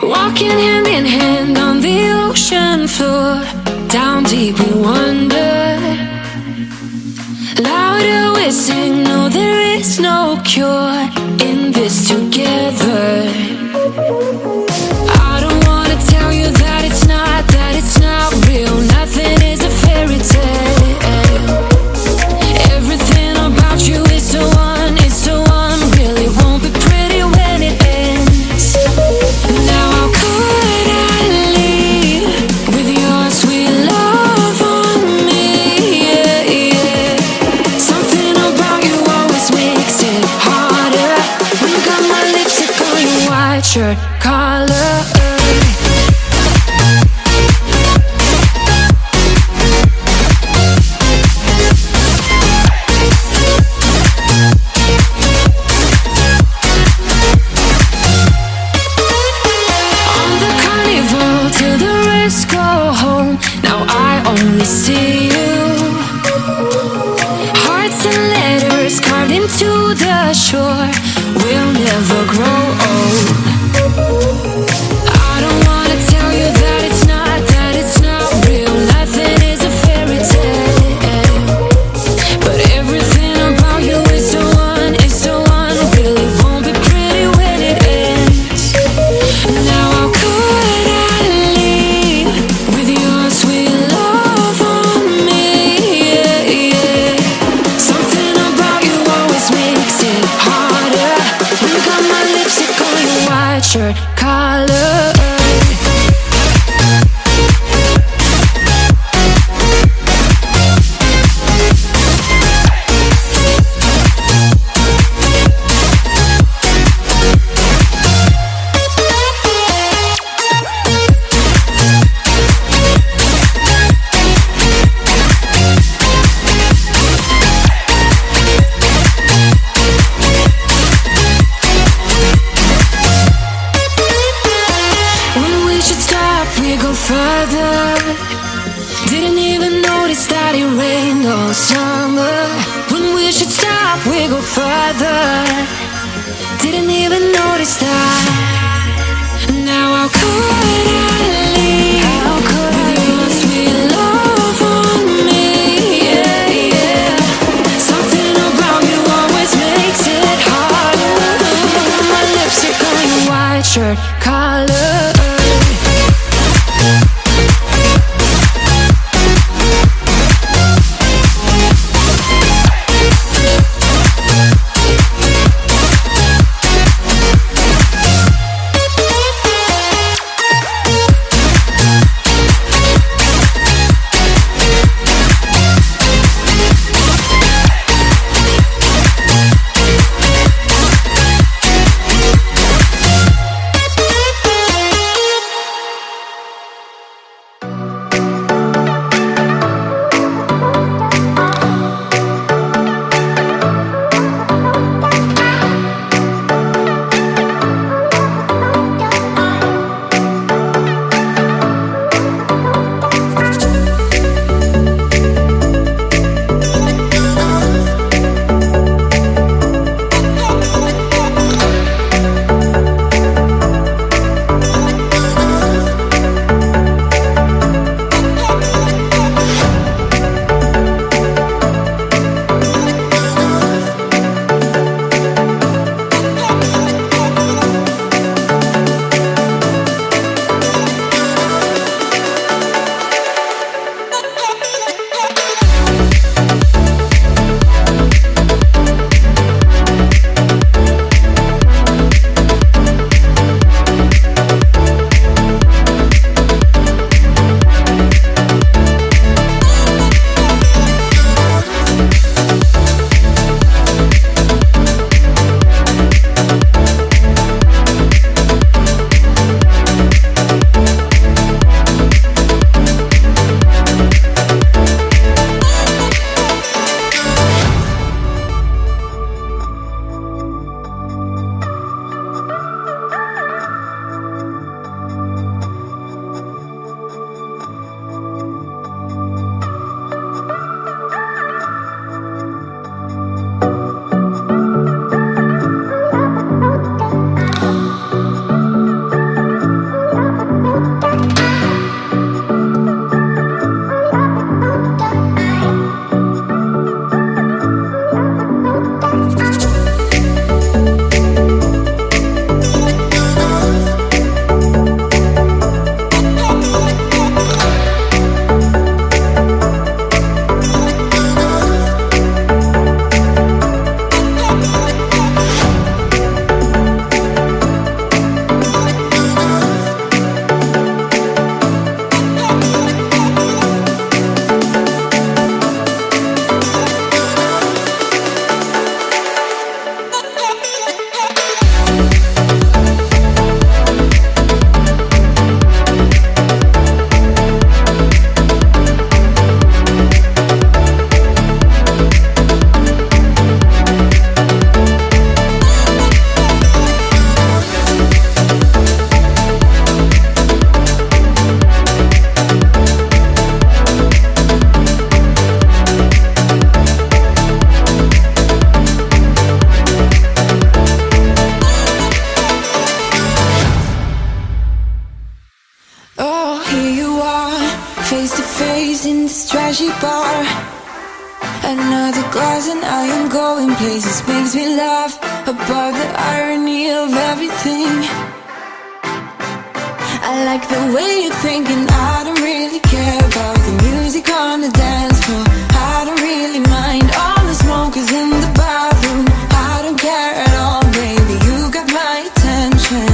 Walking hand in hand on the ocean floor, down deep we wander. Louder we sing, no there is no cure in this together. I don't wanna tell you that it's not real. Nothing is a fairy tale. Everything about you is so one, really won't be pretty when it ends. Now how could I leave with your sweet love on me? Yeah, yeah. Something about you always makes it harder. When you got my lipstick on your white shirt collar. See you. Hearts and letters carved into the shore. We'll never grow old. I don't wanna tell you that it's not real. Nothing is a fairy tale. But everything about you is so one, really won't be pretty when it ends. Now how could I leave with your sweet love? Shirt collar. We go further. Didn't even notice that it rained all summer. When we should stop, we go further. Didn't even notice that. Now how could I leave with your sweet love on me? Yeah, yeah. Something about you always makes it harder. My lipstick on your white shirt collar. face in this trashy bar. Another glass and I am going places. Makes me laugh about the irony of everything. I like the way you're thinking. I don't really care about the music on the dance floor. I don't really mind all the smokers in the bathroom. I don't care at all, baby, you got my attention.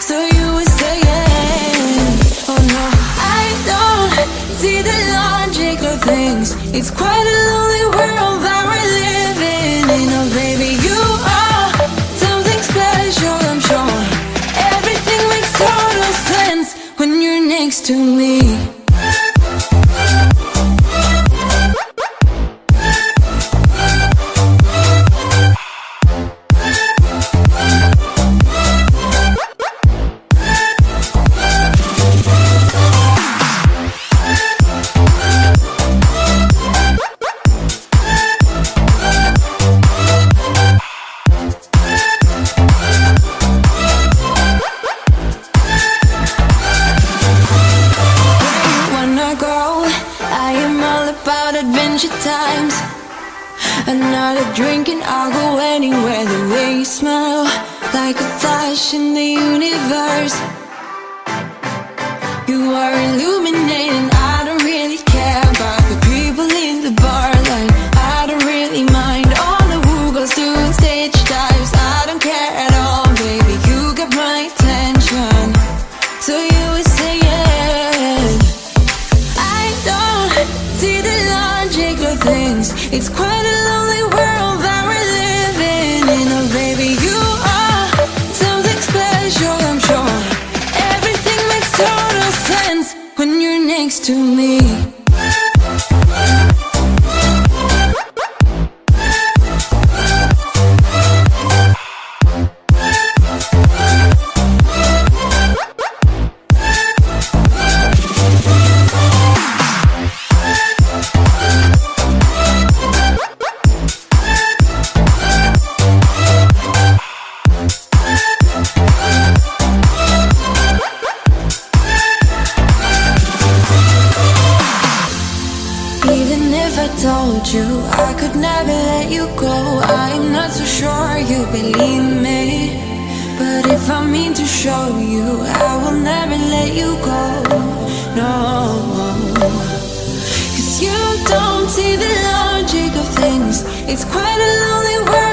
So you were saying, oh no, I don't see the logic of things. It's quite a lonely world that we're living in. Oh baby, you are something special, I'm sure. Everything makes total sense when you're next to me. Times another drink and I'll go anywhere. The way you smile, like a flash in the universe. You are illuminating. I don't really care about the people in the bar line. I don't really mind all the who goes doing stage dives. I don't care at all, baby, you got my attention. So you were saying, I don't see the logic of things. It's quite a lonely world that we're living in. Oh baby, you are something special, I'm sure. Everything makes total sense when you're next to me. Even if I told you I could never let you go, I'm not so sure you believe me. But if I mean to show you, I will never let you go. No, 'cause you don't see the logic of things. It's quite a lonely world